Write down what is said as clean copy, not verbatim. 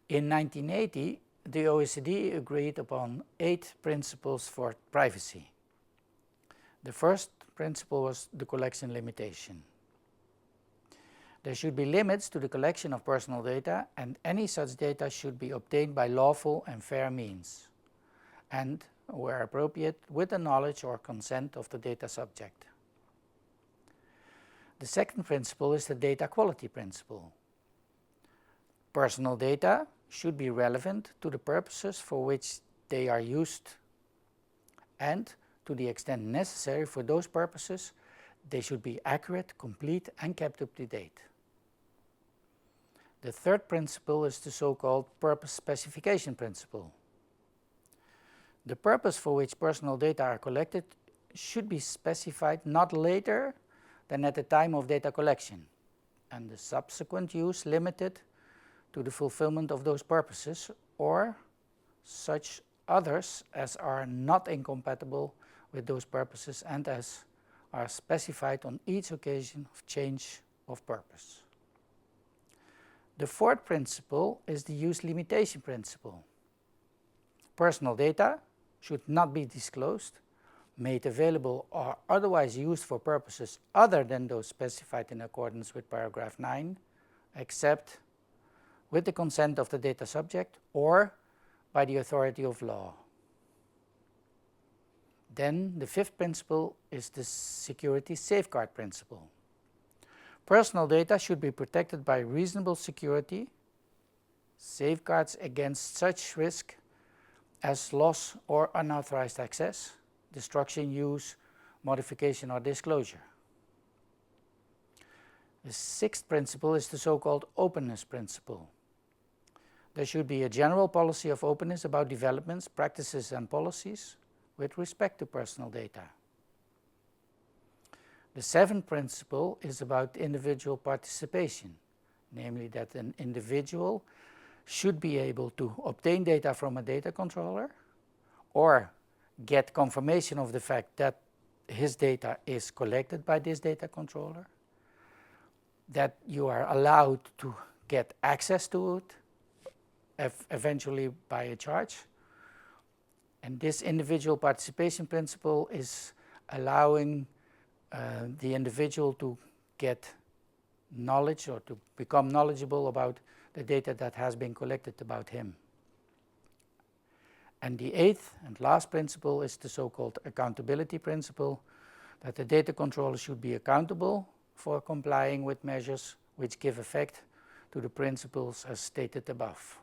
In 1980, the OECD agreed upon 8 principles for privacy. The first principle was the collection limitation. There should be limits to the collection of personal data, and any such data should be obtained by lawful and fair means, and, where appropriate, with the knowledge or consent of the data subject. The second principle is the data quality principle. Personal data should be relevant to the purposes for which they are used, and to the extent necessary for those purposes, they should be accurate, complete, and kept up to date. The third principle is the so-called purpose specification principle. The purpose for which personal data are collected should be specified not later than at the time of data collection, and the subsequent use limited to the fulfillment of those purposes or such others as are not incompatible with those purposes and as are specified on each occasion of change of purpose. The fourth principle is the use limitation principle. Personal data should not be disclosed, made available, or otherwise used for purposes other than those specified in accordance with paragraph 9, except with the consent of the data subject or by the authority of law. Then the fifth principle is the security safeguard principle. Personal data should be protected by reasonable security, safeguards against such risk as loss or unauthorized access, destruction, use, modification, or disclosure. The sixth principle is the so-called openness principle. There should be a general policy of openness about developments, practices, and policies with respect to personal data. The seventh principle is about individual participation, namely that an individual should be able to obtain data from a data controller or get confirmation of the fact that his data is collected by this data controller, that you are allowed to get access to it, eventually by a charge. And this individual participation principle is allowing the individual to get knowledge or to become knowledgeable about the data that has been collected about him. And the eighth and last principle is the so-called accountability principle, that the data controller should be accountable for complying with measures which give effect to the principles as stated above.